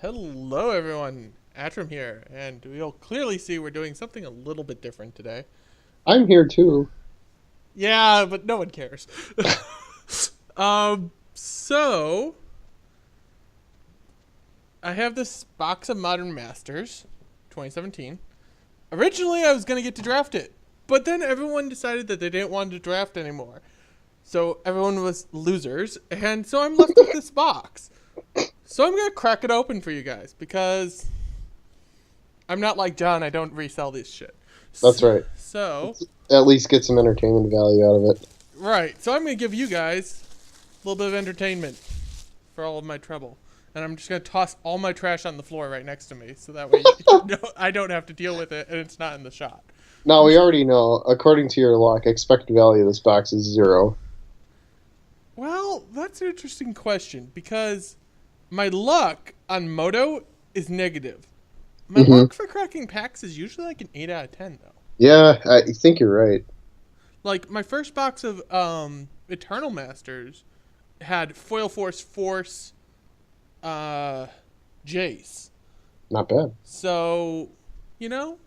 Hello, everyone. Atrum here, and you'll clearly see we're doing something a little bit different today. I'm here too. Yeah, but no one cares. So I have this box of Modern Masters, 2017. Originally, I was gonna get to draft it, but then everyone decided that they didn't want to draft anymore. So everyone was losers, and so I'm left with this box. So I'm gonna crack it open for you guys because I'm not like John. I don't resell this shit. That's right. So, Let's at least get some entertainment value out of it. right. So I'm going to give you guys a little bit of entertainment for all of my trouble. And I'm just going to toss all my trash on the floor right next to me so that way I don't have to deal with it and it's not in the shot. Now, we already know, according to your luck, expected value of this box is 0. Well, that's an interesting question because my luck on Moto is negative. My hmm luck for cracking packs is usually like an 8 out of 10, though. Yeah, I think you're right. Like, my first box of Eternal Masters had Foil Force, uh, Jace. Not bad. So, you know,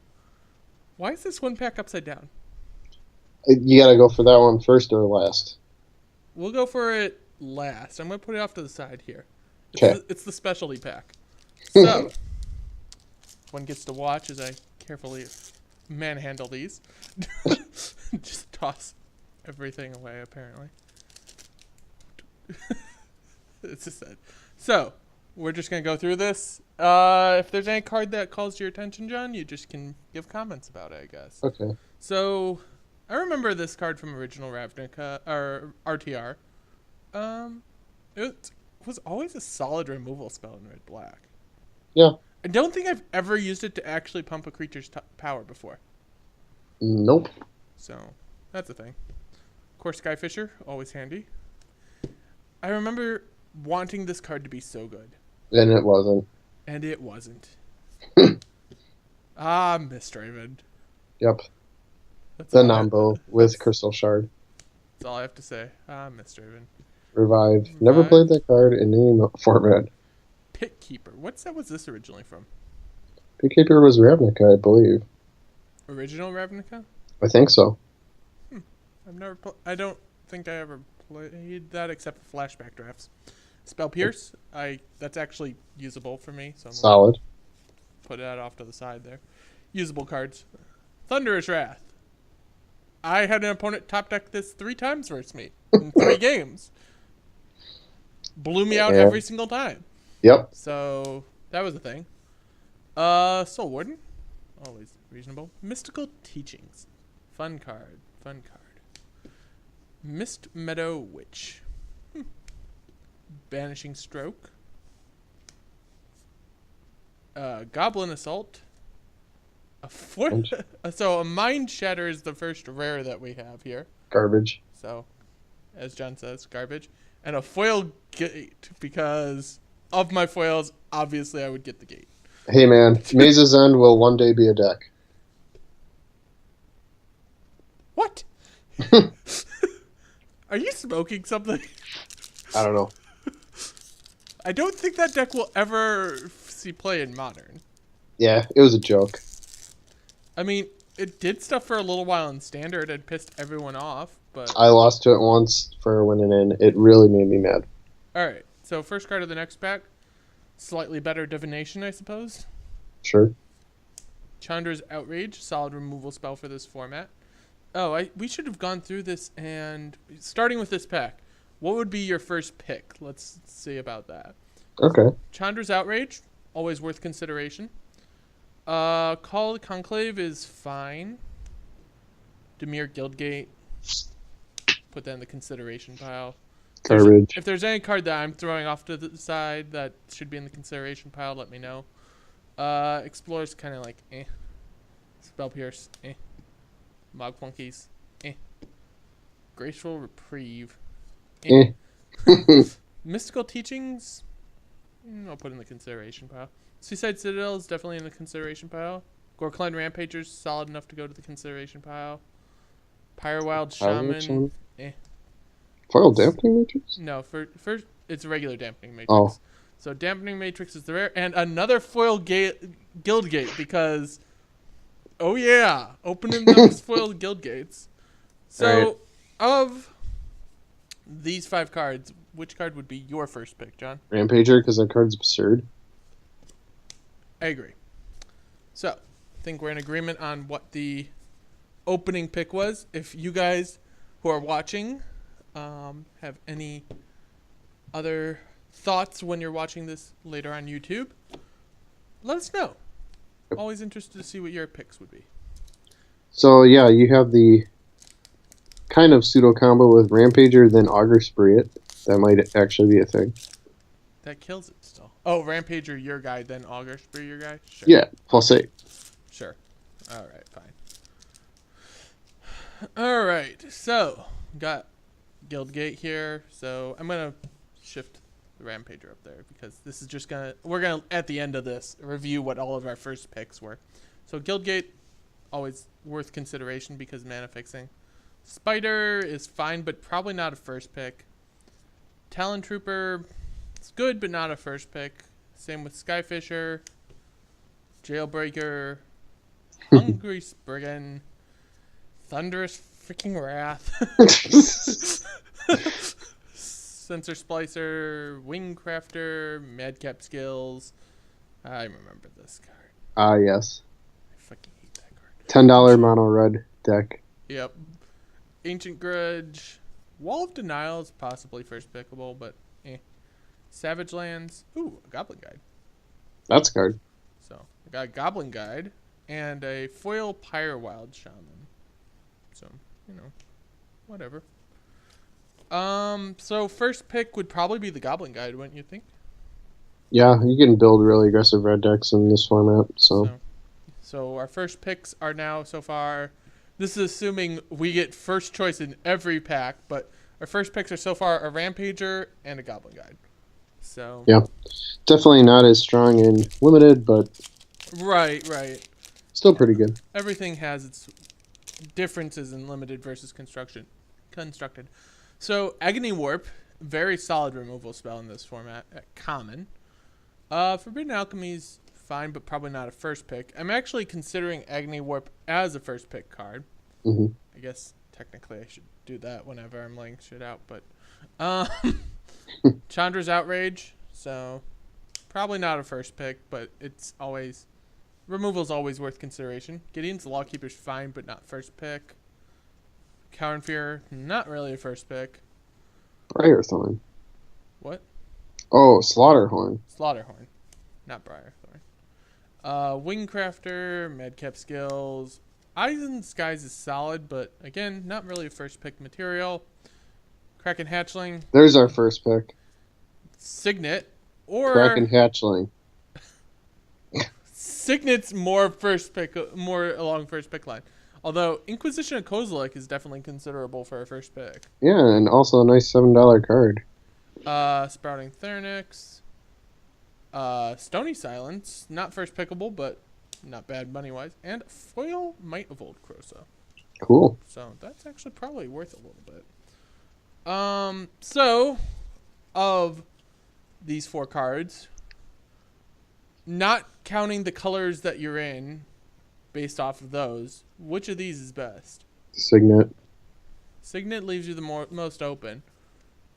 why is this one pack upside down? You gotta go for that one first or last. We'll go for it last. I'm gonna put it off to the side here. Okay. It's the specialty pack. So, one gets to watch as I carefully manhandle these. Just toss everything away. Apparently, it's just that. So, we're just gonna go through this. If there's any card that calls your attention, John, you just can give comments about it, I guess. Okay. So, I remember this card from original Ravnica or RTR. It was always a solid removal spell in red black. Yeah. I don't think I've ever used it to actually pump a creature's power before. Nope. So, that's a thing. Of course, Skyfisher, always handy. I remember wanting this card to be so good. And it wasn't. And it wasn't. Misthaven. Yep. That's The all I, Nambo with Crystal Shard. that's all I have to say. Misthaven. Revive. Never Revive. played that card in any format. Pit Keeper. What set was this originally from? Beekeeper was Ravnica, I believe. Original Ravnica? I think so. I've never. I don't think I ever played that except for flashback drafts. Spell Pierce. That's actually usable for me, so I'm gonna Solid. put that off to the side there. Usable cards. Thunderous Wrath. I had an opponent top deck this 3 times versus me in 3 games. Blew me out Yeah. every single time. Yep. So that was a thing. Soul Warden. Always reasonable. Mystical Teachings. Fun card. Fun card. Mist Meadow Witch. Banishing Stroke. Goblin Assault. So a Mind Shatter is the first rare that we have here. Garbage. So, as John says, garbage. And a foil gate because of my foils, obviously I would get the gate. Hey man, Maze's End will one day be a deck. What? Are you smoking something? I don't know. I don't think that deck will ever see play in Modern. Yeah, it was a joke. I mean, it did stuff for a little while in Standard and pissed everyone off, but... I lost to it once for winning in. It really made me mad. Alright, so first card of the next pack. Slightly better Divination, I suppose. Sure. Chandra's Outrage, solid removal spell for this format. Oh, we should have gone through this and... Starting with this pack, what would be your first pick? Let's see about that. Okay. Chandra's Outrage, always worth consideration. Call Conclave is fine. Demir Guildgate, put that in the consideration pile. Garbage. If there's any card that I'm throwing off to the side that should be in the consideration pile, let me know. Explorer's kind of like, eh. Spell Pierce, eh. Mog Flunkies, eh. Graceful Reprieve, eh. Eh. Mystical Teachings, I'll put in the consideration pile. Seaside Citadel is definitely in the consideration pile. Gorkline Rampagers, solid enough to go to the consideration pile. Pyrowild Shaman, eh. Foil Dampening Matrix? No, for it's a regular dampening matrix. Oh. So Dampening Matrix is the rare, and another foil guild gate because, oh yeah, opening those foil guild gates. So, Right. of these 5 cards, which card would be your first pick, John? Rampager, because that card's absurd. I agree. So, I think we're in agreement on what the opening pick was. If you guys who are watching have any other thoughts when you're watching this later on YouTube, let us know. Always interested to see what your picks would be. So yeah, you have the kind of pseudo combo with Rampager, then Augur Spirit. That might actually be a thing. That kills it still. Oh, Rampager, your guy, then Augur Spear, your guy? Sure. Yeah, +8. Sure. All right, fine. All right, so got Guildgate here. So I'm going to shift the Rampager up there because this is just going to, we're going to, at the end of this, review what all of our first picks were. So Guildgate, always worth consideration because mana fixing. Spider is fine, but probably not a first pick. Talon Trooper, it's good, but not a first pick. Same with Skyfisher, Jailbreaker, Hungry Spriggan, Thunderous freaking Wrath, Sensor Splicer, Wingcrafter, Madcap Skills. I remember this card. Ah, yes. I fucking hate that card. $10 mono red deck. Yep. Ancient Grudge. Wall of Denial is possibly first pickable, but eh. Savage Lands. Ooh, a Goblin Guide. That's a card. So, I got a Goblin Guide and a foil Pyrewild Shaman. So, you know, whatever. So first pick would probably be the Goblin Guide, wouldn't you think? Yeah, you can build really aggressive red decks in this format. So our first picks are now so far. This is assuming we get first choice in every pack, but our first picks are so far a Rampager and a Goblin Guide. So yeah, definitely not as strong in limited, but right. still pretty good. Everything has its differences in limited versus constructed. So Agony Warp, very solid removal spell in this format at common. Forbidden Alchemy's fine, but probably not a first pick. I'm actually considering Agony Warp as a first pick card. Mm-hmm. I guess technically I should do that whenever I'm laying shit out, but Chandra's Outrage, so probably not a first pick, but it's always removal's always worth consideration. Gideon's Lawkeeper's fine, but not first pick. Cowan Fear, not really a first pick. Briarthorn. What? Oh, Slaughterhorn. Slaughterhorn, not Briarthorn. Wingcrafter, Madcap Skills. Eyes in the Skies is solid, but again, not really a first pick material. Kraken Hatchling. There's our first pick. Signet. Or Kraken Hatchling. Signet's more first pick, more along first pick line. Although Inquisition of Kozilek is definitely considerable for a first pick. Yeah, and also a nice $7 card. Sprouting Thernix. Stony Silence, not first pickable, but not bad money wise. And foil Might of Old Krosa. Cool. So that's actually probably worth a little bit. So of these 4 cards, not counting the colors that you're in, based off of those, which of these is best? Signet. Signet leaves you the most open.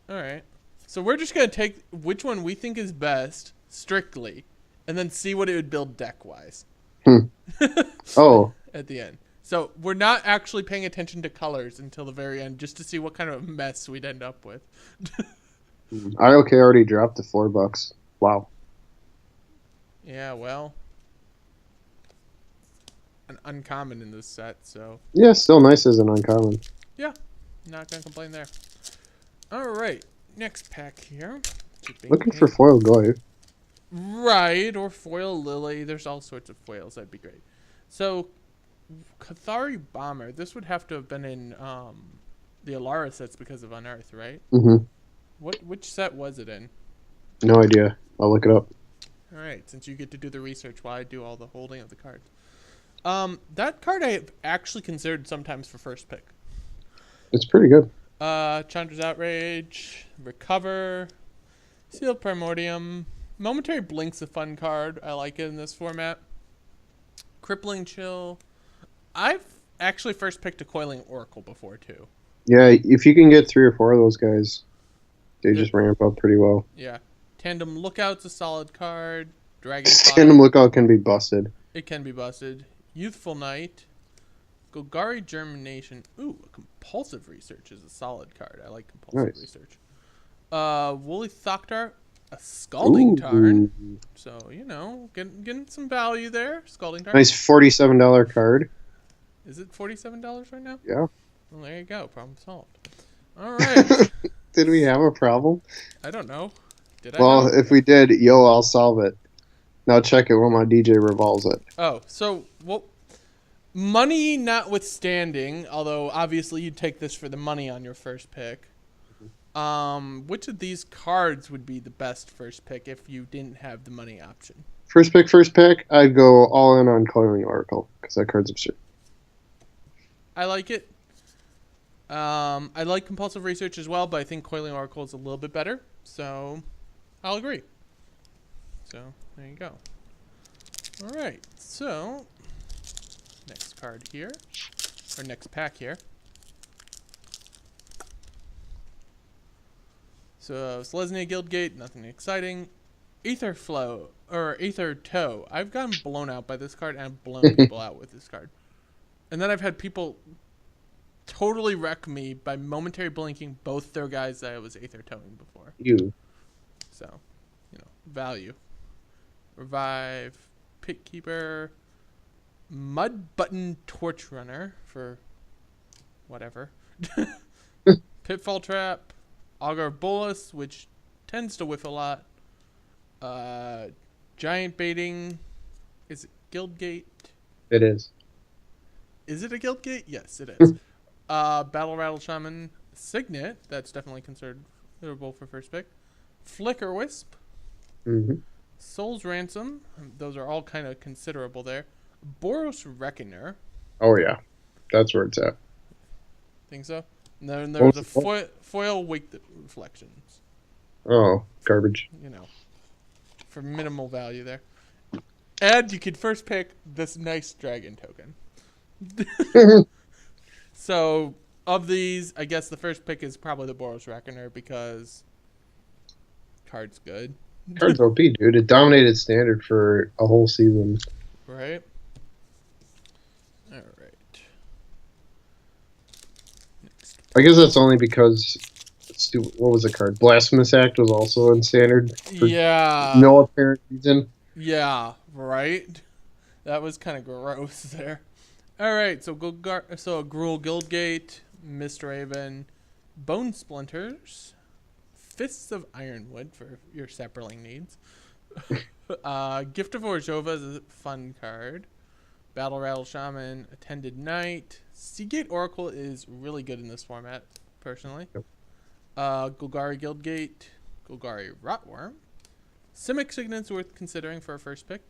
All right. So we're just going to take which one we think is best, strictly, and then see what it would build deck-wise. Oh. At the end. So we're not actually paying attention to colors until the very end, just to see what kind of mess we'd end up with. IOK already dropped to $4. Wow. Yeah, well, an uncommon in this set, so Yeah, still nice as an uncommon. yeah, not gonna complain there. All right, next pack here. Looking for foil Goy. Right, or foil Lily. There's all sorts of foils. That'd be great. So, Cathari Bomber. This would have to have been in the Alara sets because of Unearth, right? Mm-hmm. Which set was it in? No idea. I'll look it up. All right, since you get to do the research while I do all the holding of the cards. That card I have actually considered sometimes for first pick. It's pretty good. Chandra's Outrage, Recover, Sealed Primordium, Momentary Blink's a fun card. I like it in this format. Crippling Chill. I've actually first picked a Coiling Oracle before, too. Yeah, if you can get 3 or 4 of those guys, they Yeah. just ramp up pretty well. Yeah. Tandem Lookout's a solid card. Dragon Tandem Lookout can be busted. It can be busted. Youthful Knight. Golgari Germination. Ooh, Compulsive Research is a solid card. I like Compulsive Research. Woolly Thoktar, a Scalding Tarn. So, getting some value there. Scalding Tarn. Nice $47 card. Is it $47 right now? Yeah. Well, there you go. Problem solved. All right. Did we have a problem? I don't know. Did I? Well, if we did, I'll solve it. Now check it when my DJ revolves it. Oh, so, money notwithstanding, although obviously you'd take this for the money on your first pick, which of these cards would be the best first pick if you didn't have the money option? First pick, I'd go all in on Coiling Oracle, because that card's absurd. I like it. I like Compulsive Research as well, but I think Coiling Oracle is a little bit better, so I'll agree. So, there you go. All right, so next card here, or next pack here. So, Selesnya Guildgate, nothing exciting. Aether Flow, or Aether Toe. I've gotten blown out by this card, and I've blown people out with this card. And then I've had people totally wreck me by momentary blinking both their guys that I was Aether Towing before. So, value. Revive, Pit Keeper, Mud Button Torch Runner for whatever. Pitfall Trap, Augur Bolus, which tends to whiff a lot. Giant Baiting. Is it Guildgate? It is. Is it a Guildgate? Yes, it is. Battle Rattle Shaman, Signet. That's definitely considerable for first pick. Flicker Wisp. Mm-hmm. Soul's Ransom. Those are all kind of considerable there. Boros Reckoner. Oh, yeah. That's where it's at. Think so? And then there's a foil Wake Reflections. Oh, garbage. For minimal value there. And you could first pick this nice dragon token. So, of these, I guess the first pick is probably the Boros Reckoner because card's good. Card's OP, dude. It dominated Standard for a whole season. Right? Alright. I guess that's only because, what was the card? Blasphemous Act was also in Standard for no apparent reason. Yeah, right? That was kind of gross there. Alright, so Gruul Guildgate, Mistraven, Bone Splinters, Fists of Ironwood for your Sapperling needs. Gift of Orzhova is a fun card. Battle Rattle Shaman, Attended Knight. Seagate Oracle is really good in this format, personally. Yep. Golgari Guildgate, Golgari Rotworm. Simic Signet's worth considering for a first pick.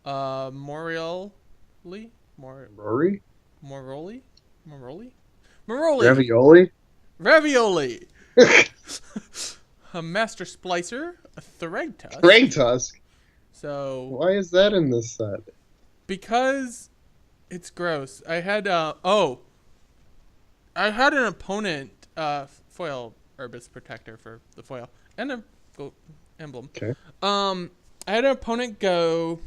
Moroli? Rory? Moroli? Ravioli? A Master Splicer, a Thragtusk. Thragtusk? So why is that in this set? Because it's gross. I had an opponent foil Herbis Protector for the foil and a emblem. Okay. I had an opponent go,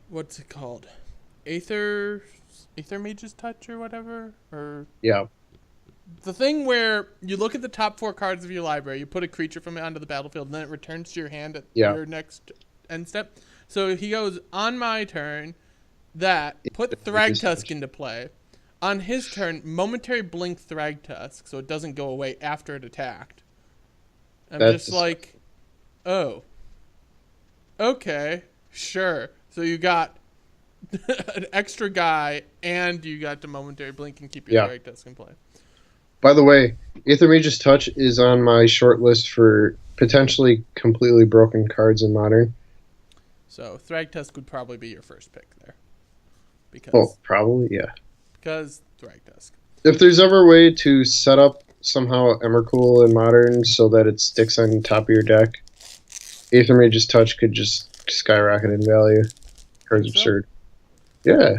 what's it called? Aether Mage's Touch or whatever? Or yeah. The thing where you look at the top 4 cards of your library, you put a creature from it onto the battlefield, and then it returns to your hand at your next end step. So he goes, on my turn, put Thragtusk into play. On his turn, momentary blink Thragtusk, so it doesn't go away after it attacked. Just like, oh. Okay, sure. So you got an extra guy, and you got to momentary blink and keep your Thragtusk in play. By the way, Aether Mage's Touch is on my short list for potentially completely broken cards in Modern. So Thragtusk would probably be your first pick there. Probably, yeah. Because Thragtusk. If there's ever a way to set up somehow Emrakul in Modern so that it sticks on top of your deck, Aether Mage's Touch could just skyrocket in value. Card's Think so? absurd. Yeah.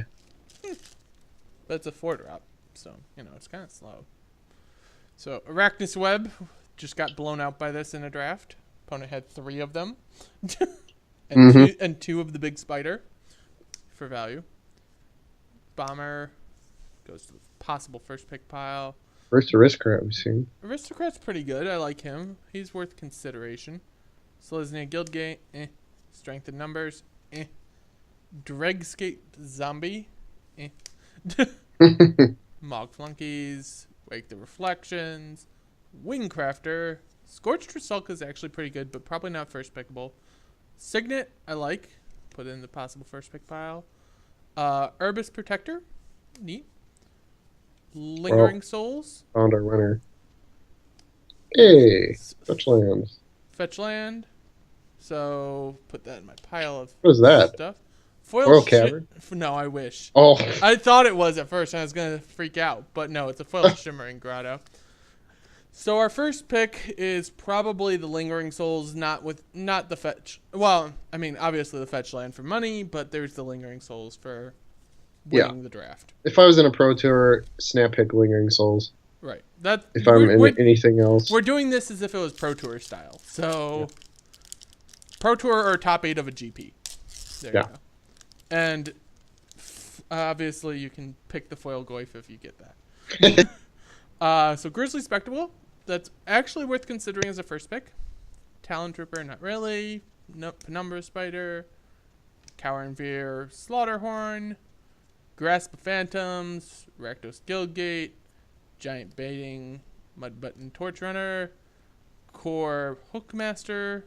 But it's a 4-drop, so, it's kind of slow. So, Arachnus Web just got blown out by this in a draft. Opponent had 3 of them. and 2 of the big spider for value. Bomber goes to the possible first pick pile. First Aristocrat we've seen. Aristocrat's pretty good. I like him. He's worth consideration. Selesnya Guildgate, Strength in Numbers, Dregscape Zombie, Mog Flunkies, Wake the Reflections, Wingcrafter. Scorched Rusalka is actually pretty good, but probably not first pickable. Signet, I like. Put in the possible first pick pile. Herbis Protector, neat. Lingering Souls. Found our winner. Hey, fetch lands. Fetch land. So put that in my pile of What is that? stuff. Foil Cavern? No, I wish. Oh, I thought it was at first, and I was gonna freak out, but no, it's a foil shimmering grotto. So our first pick is probably the Lingering Souls, not the fetch. Well, I mean, obviously the fetch land for money, but there's the Lingering Souls for winning the draft. If I was in a Pro Tour, snap pick Lingering Souls. Right. If I'm in anything else. We're doing this as if it was Pro Tour style. So, Pro Tour or top 8 of a GP. There you go. And obviously you can pick the foil Goyf if you get that. So Grizzly Spectacle, that's actually worth considering as a first pick. Talon Trooper, not really. No, Penumbra Spider. Cower Veer, Slaughterhorn. Grasp of Phantoms, Rakdos Guildgate, Giant Baiting, Mud Button Torch Runner, Core Hookmaster,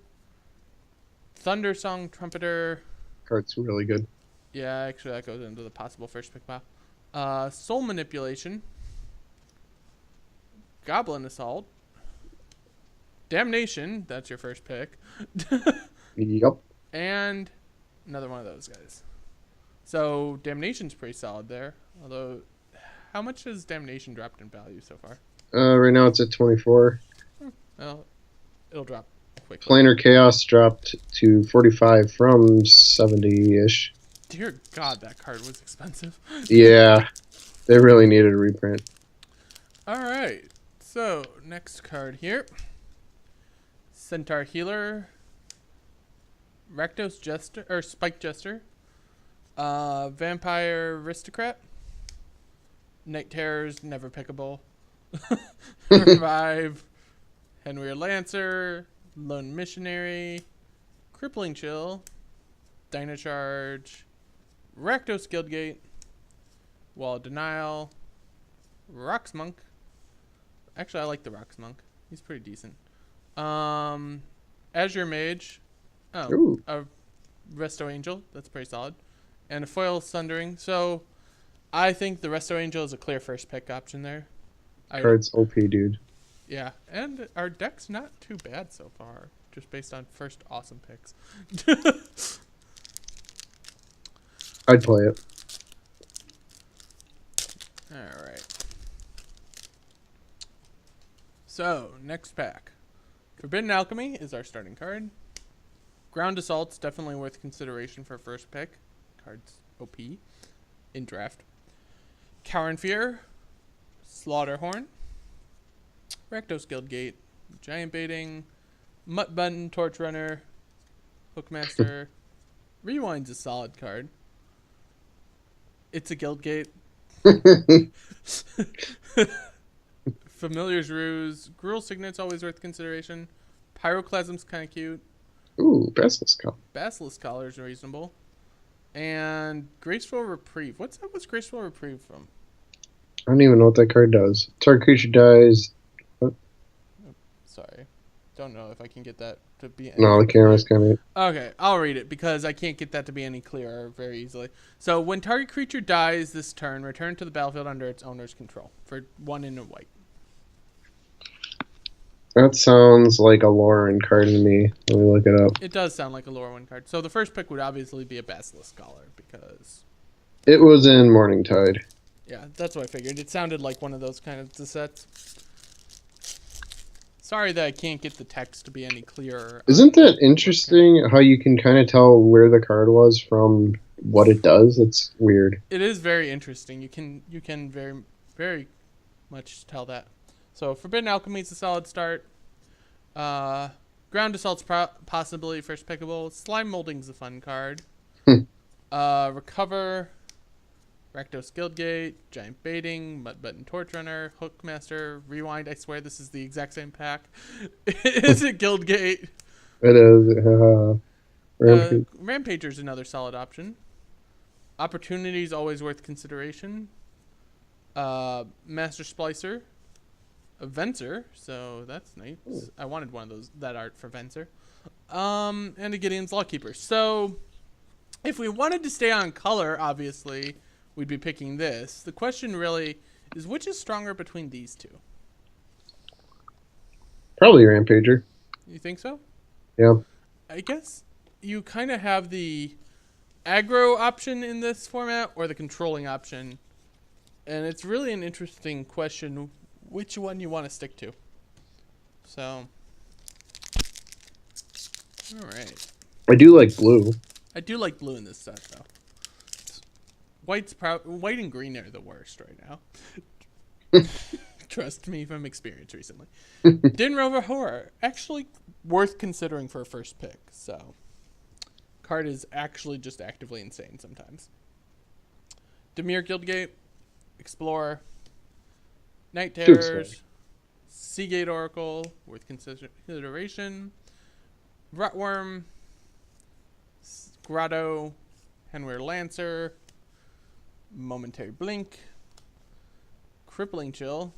Thundersong Trumpeter. Card's really good. Yeah, actually that goes into the possible first pick pile. Soul Manipulation, Goblin Assault, Damnation, that's your first pick. Yep. And another one of those guys. So Damnation's pretty solid there. Although, how much has Damnation dropped in value so far? Right now it's at 24. Well, it'll drop quickly. Planar Chaos dropped to 45 from 70-ish. Dear God, that card was expensive. Yeah, they really needed a reprint. All right. So next card here: Centaur Healer, Rakdos Jester or Spike Jester. Vampire Aristocrat. Night Terrors, never pickable. Revive. Henry Lancer. Lone Missionary. Crippling Chill. Dynacharge. Rakdos Guildgate. Wall of Denial. Rocks Monk. Actually, I like the Rocks Monk. He's pretty decent. Azure Mage. Ooh. A Resto Angel. That's pretty solid. And a foil Sundering. So, I think the Resto Angel is a clear first pick option there. Card's OP, dude. Yeah, and our deck's not too bad so far, just based on first awesome picks. I'd play it. All right. So, next pack. Forbidden Alchemy is our starting card. Ground Assault's definitely worth consideration for first pick. Card's OP in draft. Cower Fear, Slaughterhorn, Rakdos Guildgate, Giant Baiting, Mutt Button, Torch Runner, Hookmaster. Rewind's a solid card. It's a Guildgate. Familiar's Ruse. Gruul Signet's always worth consideration. Pyroclasm's kind of cute. Ooh, Basilisk Collar. Basilisk Collar's reasonable. And Graceful Reprieve. What's Graceful Reprieve from? I don't even know what that card does. Target creature dies. Sorry. Don't know if I can get that to be... No, the camera's kind of... Okay, I'll read it because I can't get that to be any clearer very easily. So, when target creature dies this turn, return to the battlefield under its owner's control for 1 in a white. That sounds like a Lauren card to me. Let me look it up. It does sound like a Lorwyn card. So the first pick would obviously be a Basilisk Collar because... It was in Morningtide. Yeah, that's what I figured. It sounded like one of those kind of sets. Sorry that I can't get the text to be any clearer. Isn't that interesting how you can kind of tell where the card was from what it does? It's weird. It is very interesting. You can very much tell that. So Forbidden Alchemy is a solid start. Ground Assault's possibly first pickable. Slime Molding's a fun card. Recover, Rakdos Guildgate, Giant Baiting, Mud Button Torch Runner, Hookmaster, Rewind. I swear this is the exact same pack. Is it Guildgate? It is. Rampager's another solid option. Opportunity is always worth consideration. Master Splicer, a Venser, so that's nice. Ooh. I wanted one of that art for Venser. And a Gideon's Lawkeeper. So if we wanted to stay on color, obviously, we'd be picking this. The question really is, which is stronger between these two? Probably Rampager. You think so? Yeah. I guess you kind of have the aggro option in this format or the controlling option. And it's really an interesting question which one you want to stick to. So, all right. I do like blue. I do like blue in this set, though. White and green are the worst right now. Trust me from experience recently. Din Rover Horror, actually worth considering for a first pick. So, card is actually just actively insane sometimes. Dimir Guildgate, Explorer, Night Terrors, Seagate Oracle, worth consideration. Rotworm, Grotto, Henweir Lancer, Momentary Blink, Crippling Chill,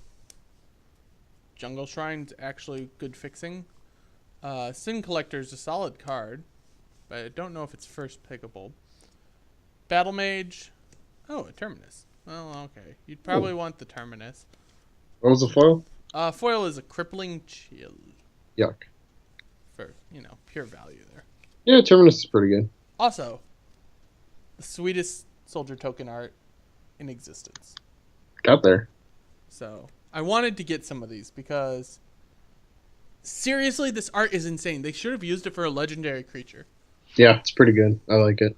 Jungle Shrine's actually good fixing. Sin Collector's a solid card, but I don't know if it's first pickable. Battle Mage, oh, a Terminus. Well, okay. You'd probably want the Terminus. What was the foil? Foil is a Crippling Chill. Yuck. For, pure value there. Yeah, Terminus is pretty good. Also, the sweetest soldier token art in existence. Got there. So, I wanted to get some of these because, seriously, this art is insane. They should have used it for a legendary creature. Yeah, it's pretty good. I like it.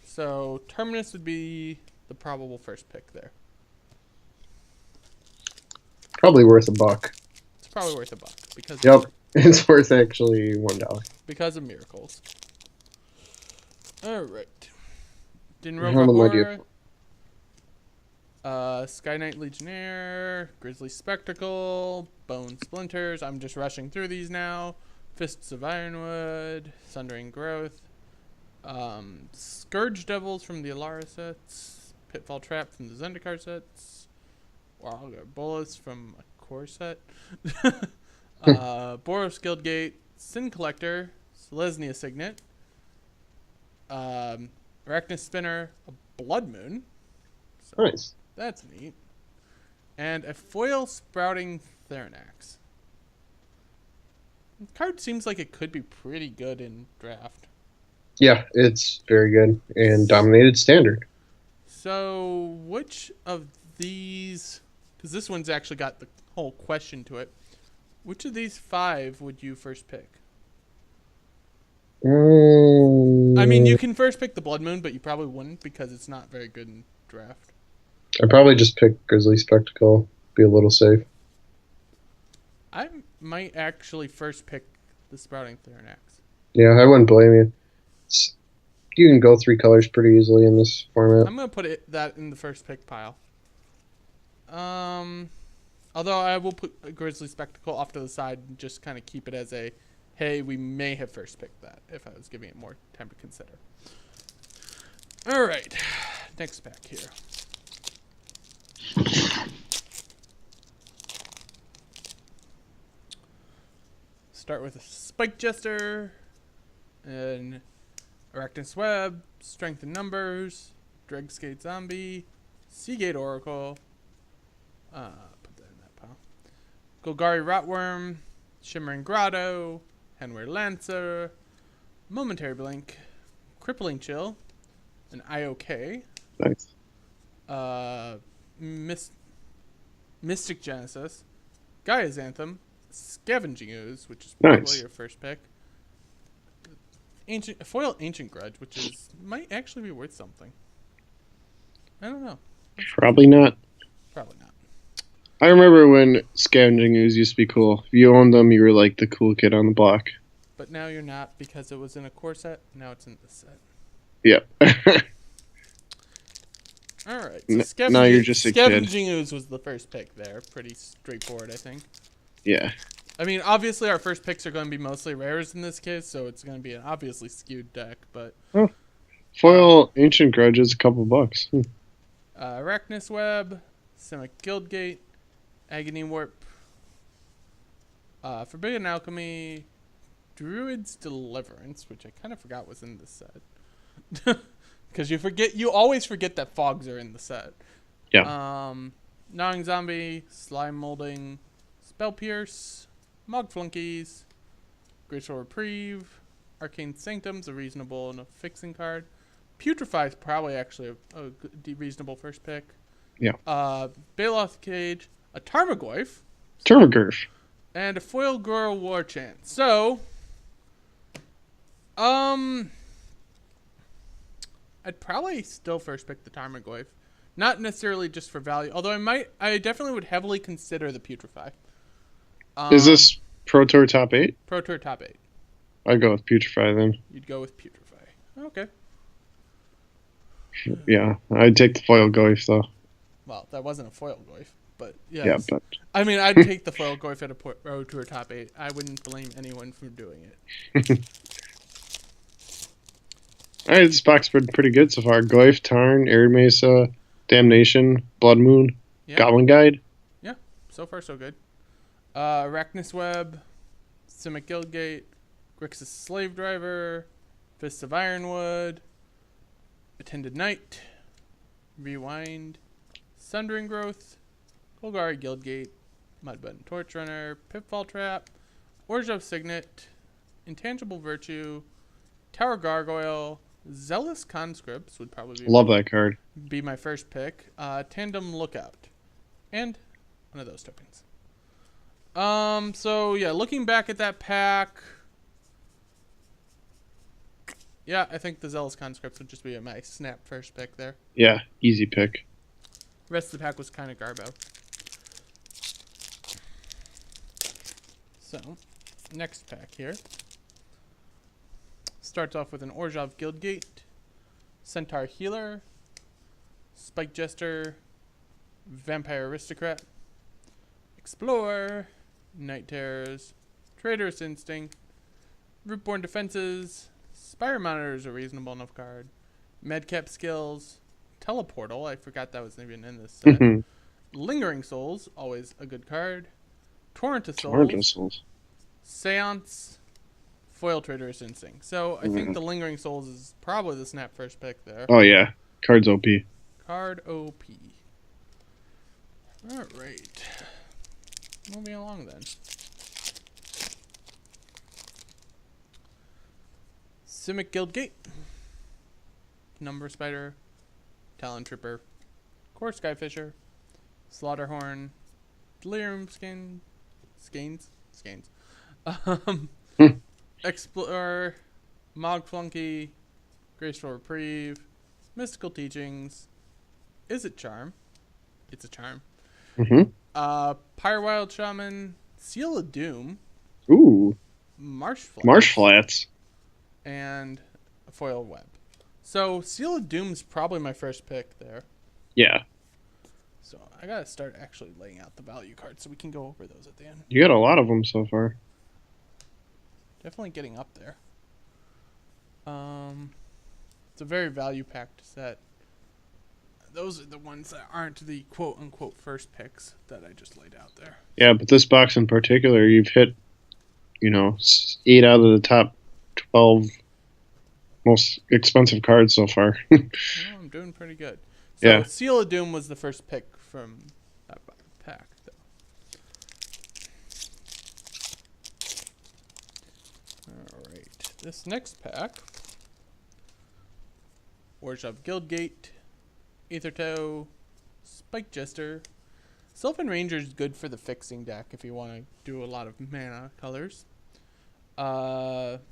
So, Terminus would be the probable first pick there. Probably worth $1. It's probably worth $1 because. Yep, it's worth actually $1 because of miracles. All right. Din How am I doing? Sky Knight Legionnaire, Grizzly Spectacle, Bone Splinters. I'm just rushing through these now. Fists of Ironwood, Sundering Growth, Scourge Devils from the Alara sets, Pitfall Trap from the Zendikar sets, Wild Bolas from a core set, Boros Guildgate, Sin Collector, Selesnya Signet, Arachnus Spinner, a Blood Moon. So nice. That's neat. And a foil Sprouting Theranax. The card seems like it could be pretty good in draft. Yeah, it's very good. And dominated standard. So, which of these... Because this one's actually got the whole question to it. Which of these 5 would you first pick? I mean, you can first pick the Blood Moon, but you probably wouldn't because it's not very good in draft. I'd probably just pick Grizzly Spectacle. Be a little safe. I might actually first pick the Sprouting Theranax. Yeah, I wouldn't blame you. You can go 3 colors pretty easily in this format. I'm going to put that in the first pick pile. Although I will put a Grizzly Spectacle off to the side and just kind of keep it as a, hey, we may have first picked that if I was giving it more time to consider. All right, next pack here. Start with a Spike Jester, and Arachnus Web, Strength in Numbers, Dregskate Zombie, Seagate Oracle, put that in that pile, Golgari Rotworm, Shimmering Grotto, Henweir Lancer, Momentary Blink, Crippling Chill, an IOK, nice. Mystic Genesis, Gaia's Anthem, Scavenging Ooze, which is Nice. probably your first pick. Foil Ancient Grudge, which might actually be worth something. I don't know. Probably not. Probably not. I remember when scavenging ooze used to be cool. If you owned them, you were like the cool kid on the block. But now you're not because it was in a core set. Now it's in this set. Yep. All right. So Now you're just a kid. Scavenging Ooze was the first pick there. Pretty straightforward, I think. Yeah. I mean, obviously our first picks are going to be mostly rares in this case, so it's going to be an obviously skewed deck. But Foil Ancient Grudge is a couple bucks. Arachnus Web, Simic Guildgate, Agony Warp, Forbidden Alchemy, Druid's Deliverance, which I kind of forgot was in this set. Because you always forget that fogs are in the set. Yeah. Gnawing Zombie, Slime Molding, Spell Pierce, Mog Flunkies, Graceful Reprieve, Arcane Sanctum's a reasonable enough fixing card. Putrefy is probably actually a reasonable first pick. Yeah. Baloth Cage, a Tarmogoyf, Termagurf. and a Foil Grower War Chant. So, I'd probably still first pick the Tarmogoyf. Not necessarily just for value, although I definitely would heavily consider the Putrefy. Is this Pro Tour top 8? Pro Tour top 8? I'd go with Putrefy then. You'd go with Putrefy. Okay. Yeah, I'd take the foil Goyf though. Well, that wasn't a foil Goyf, but yes. Yeah, but I mean, I'd take the foil Goyf at a Pro Tour top 8. I wouldn't blame anyone for doing it. all right, this box been pretty good so far. Goyf, Tarn, Arid Mesa, Damnation, Blood Moon, Yeah. Goblin Guide. Yeah, so far so good. Arachnus Web, Simic Guildgate, Grixis Slave Driver, Fists of Ironwood, Attended Knight, Rewind, Sundering Growth, Golgari Guildgate, Mudbutton Torch Runner, Pitfall Trap, Orzhov Signet, Intangible Virtue, Tower Gargoyle, Zealous Conscripts would probably Love that card. be my first pick. Tandem Lookout, and one of those tokens. So yeah, looking back at that pack, yeah, I think the Zealous Conscripts would just be my snap first pick there. Yeah, easy pick. Rest of the pack was kind of garbo. So, next pack here starts off with an Orzhov Guildgate, Centaur Healer, Spike Jester, Vampire Aristocrat, Explorer, Night Terrors, Traitorous Instinct, Rootborn Defenses, Spire Monitor is a reasonable enough card, Medcap Skills, Teleportal, I forgot that was even in this set, Lingering Souls, always a good card, Torrent of Souls, Seance, Foil Traitorous Instinct. So I think the Lingering Souls is probably the snap first pick there. Oh yeah, card's OP. Card OP. Alright. Moving along then. Simic Guildgate, Number Spider, Talon Trooper, Core Skyfisher, Slaughterhorn, Delirium Skeins, Explorer, Mog Flunky, Graceful Reprieve, Mystical Teachings, Is It Charm? It's a charm. Pyrewild Shaman, Seal of Doom. Ooh. Marsh Flats. And a Foil Web. So Seal of Doom's probably my first pick there. Yeah. So I gotta start actually laying out the value cards so we can go over those at the end. You got a lot of them so far. Definitely getting up there. It's a very value-packed set. Those are the ones that aren't the quote-unquote first picks that I just laid out there. Yeah, but this box in particular, you've hit, 8 out of the top 12 most expensive cards so far. I'm doing pretty good. So Yeah. Seal of Doom was the first pick from that pack, though. Alright. This next pack, Orzhov Guildgate, Aether Toe, Spike Jester, Sylvan Ranger is good for the fixing deck if you want to do a lot of mana colors. Grixis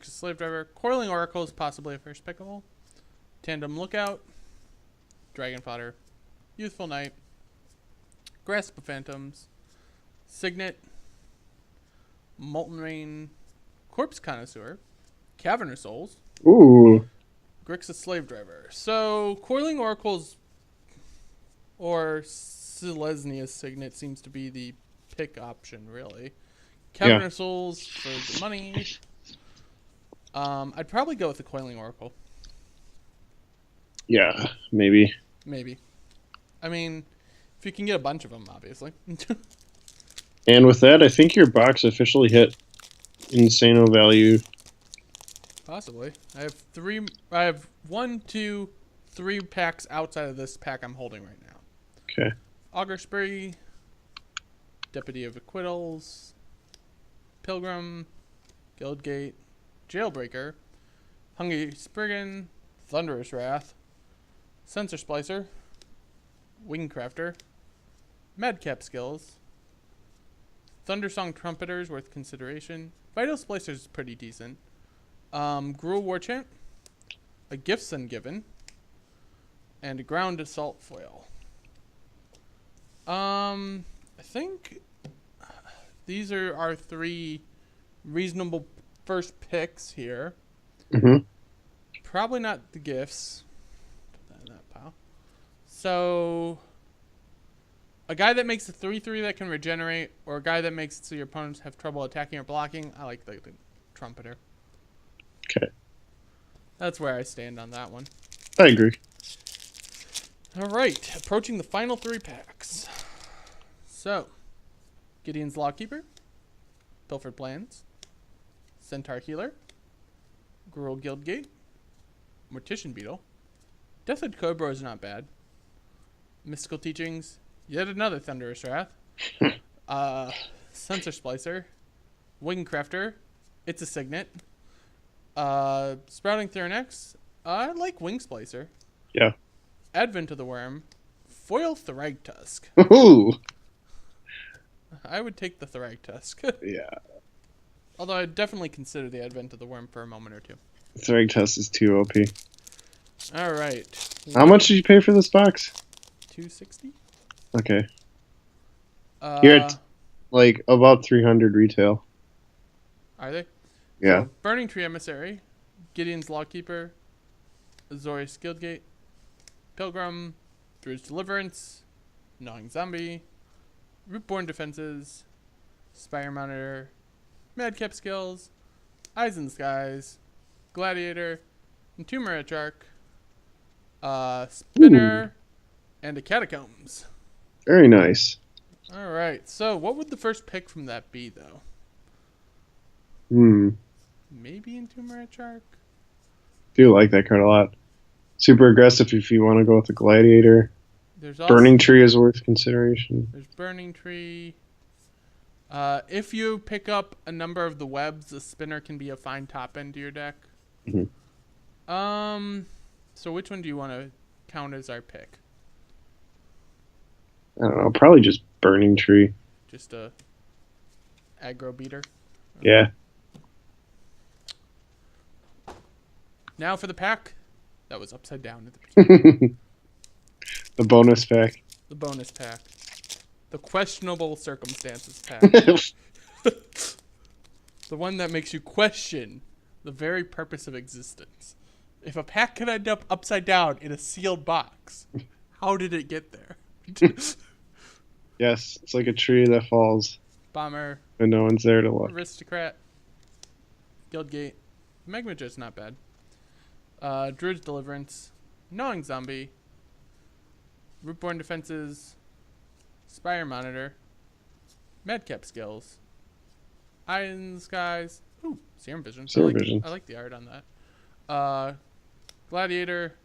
Slave Driver. Coiling Oracle is possibly a first pickable. Tandem Lookout. Dragon Fodder. Youthful Knight. Grasp of Phantoms. Signet. Molten Rain. Corpse Connoisseur. Cavernous Souls. Ooh. Grixis Slave Driver. So, Coiling Oracles or Selesnia's Signet seems to be the pick option, really. Cavernous Souls for the money. I'd probably go with the Coiling Oracle. Yeah, maybe. Maybe. I mean, if you can get a bunch of them, obviously. And with that, I think your box officially hit Insano value. Possibly. I have 1, 2, 3 packs outside of this pack I'm holding right now. Okay. Augur Spree, Deputy of Acquittals, Pilgrim, Guildgate, Jailbreaker, Hungry Spriggan, Thunderous Wrath, Sensor Splicer, Wingcrafter, Madcap Skills, Thundersong Trumpeters worth consideration. Vital Splicer is pretty decent. Gruul Warchant, a Gifts Ungiven, and a Ground Assault Foil. I think these are our 3 reasonable first picks here. Mm-hmm. Probably not the gifts. Put that in that pile. So, a guy that makes a 3/3 that can regenerate, or a guy that makes it so your opponents have trouble attacking or blocking. I like the Trumpeter. Okay. That's where I stand on that one. I agree. All right, approaching the final 3 packs. So, Gideon's Lawkeeper, Pilfered Plans, Centaur Healer, Gruul Guildgate, Mortician Beetle, Deathwood Cobra is not bad, Mystical Teachings, yet another Thunderous Wrath, Sensor Splicer, Wingcrafter, It's a Signet, Sprouting Theranex, I like Wing Splicer. Yeah. Advent of the Worm, Foil Thragtusk. Ooh. I would take the Thragtusk. Yeah. Although I'd definitely consider the Advent of the Worm for a moment or two. Thragtusk is too OP. All right. How much did you pay for this box? $260. Okay. You're at like about 300 retail. Are they? Yeah. So, Burning Tree Emissary, Gideon's Lawkeeper, Azorius Guildgate, Pilgrim, Druid's Deliverance, Gnawing Zombie, Rootborn Defenses, Spire Monitor, Madcap Skills, Eyes in the Skies, Gladiator, Entomber Shark, Spinner, and a Catacombs. Very nice. All right. So, what would the first pick from that be, though? Maybe Entomber Shark? Do like that card a lot. Super aggressive if you want to go with the Gladiator. There's also, Burning Tree is worth consideration. There's Burning Tree. If you pick up a number of the webs, the Spinner can be a fine top end to your deck. Mm-hmm. So which one do you want to count as our pick? I don't know. Probably just Burning Tree. Just a aggro beater? Yeah. Now for the pack. That was upside down at the beginning. The bonus pack. The bonus pack. The questionable circumstances pack. The one that makes you question the very purpose of existence. If a pack could end up upside down in a sealed box, how did it get there? Yes, it's like a tree that falls. Bomber. And no one's there to look. Aristocrat. Guildgate. Magmaja's not bad. Druid's Deliverance. Gnawing Zombie. Rootborn Defenses. Spire Monitor. Madcap Skills. Eye in the Skies. Ooh, Serum Vision. Serum Vision. I like the art on that. Gladiator.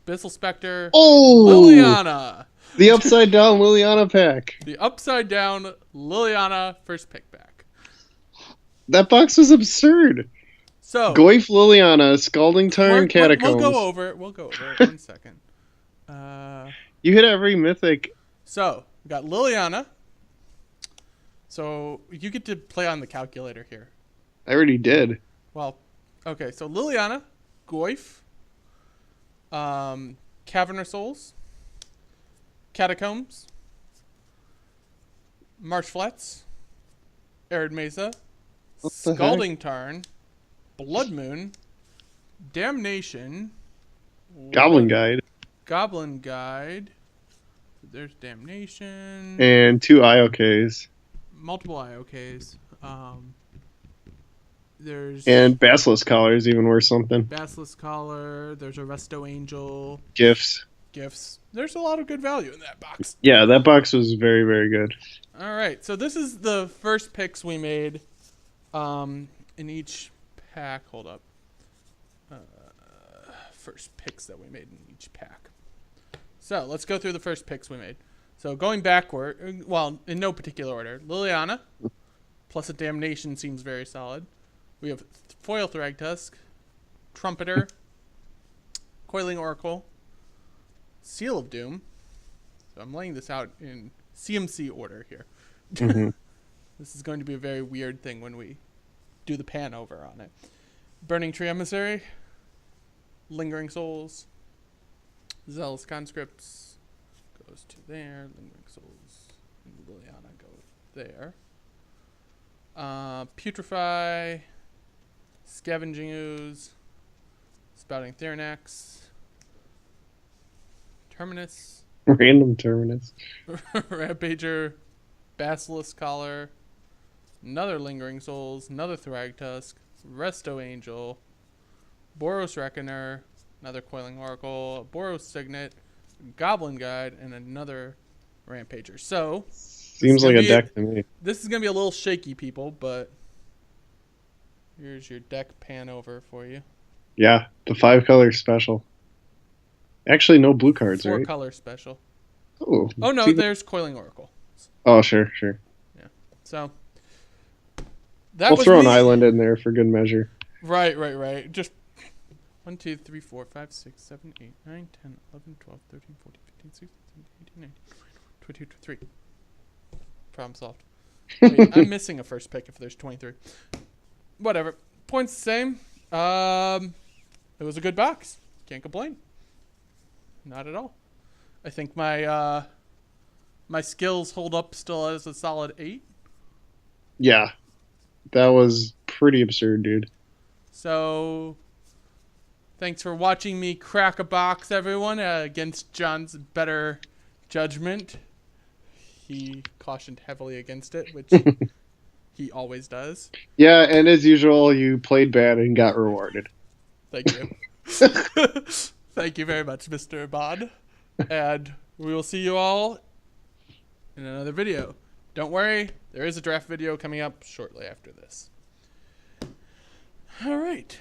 Abyssal Spectre. Oh! Liliana! The upside down Liliana pack. The upside down Liliana first pick back. That box was absurd. So Goyf Liliana, Scalding Tarn, Catacombs. We'll go over it 1 second. You hit every mythic. So We got Liliana. So you get to play on the calculator here. I already did. Well, okay. So Liliana, Goyf, Cavern Souls, Catacombs, Marsh Flats, Arid Mesa, What the heck? Scalding Tarn, Blood Moon, Damnation, Goblin Guide. Goblin Guide. There's Damnation. And 2 IOKs. Multiple IOKs. There's And Basilisk Collars, even worth something. Basilisk Collar. There's a Resto Angel. Gifts. Gifts. There's a lot of good value in that box. Yeah, that box was very, very good. All right, so this is the first picks we made in each pack. Hold up. First picks that we made in each pack. So let's go through the first picks we made. So going backward, well, in no particular order. Liliana, plus a Damnation seems very solid. We have Foil Thragtusk, Trumpeter, Coiling Oracle, Seal of Doom. So I'm laying this out in CMC order here. Mm-hmm. This is going to be a very weird thing when we do the pan over on it. Burning Tree Emissary, Lingering Souls, Zealous Conscripts goes to there. Lingering Souls and Liliana go there. Putrefy, Scavenging Ooze, Spouting Thernax, Terminus, Random Terminus. Rampager, Basilisk Collar, another Lingering Souls, another Thragtusk, Resto Angel, Boros Reckoner, another Coiling Oracle, Boros Signet, Goblin Guide, and another Rampager. So, Seems like a deck to me. this is going to be a little shaky, people, but here's your deck pan over for you. Yeah, the 5-color special. Actually, no blue cards, 4 right? color special. Oh, Oh, no, see there's Coiling Oracle. Oh, sure. So, that We'll was throw an me. island in there for good measure. Right. Just 1, 2, 3, 4, 5, 6, 7, 8, 9, 10, 11, 12, 13, 14, 15, 16, 17, 18, 19, 20, 22, 23. Problem solved. Wait, I'm missing a first pick if there's 23. Whatever. Points the same. It was a good box. Can't complain. Not at all. I think my my skills hold up still as a solid 8. Yeah, that was pretty absurd, dude. So, thanks for watching me crack a box, everyone, against John's better judgment. He cautioned heavily against it, which he always does. Yeah, and as usual, you played bad and got rewarded. Thank you. Thank you very much, Mr. Bod. And we will see you all in another video. Don't worry, there is a draft video coming up shortly after this. All right.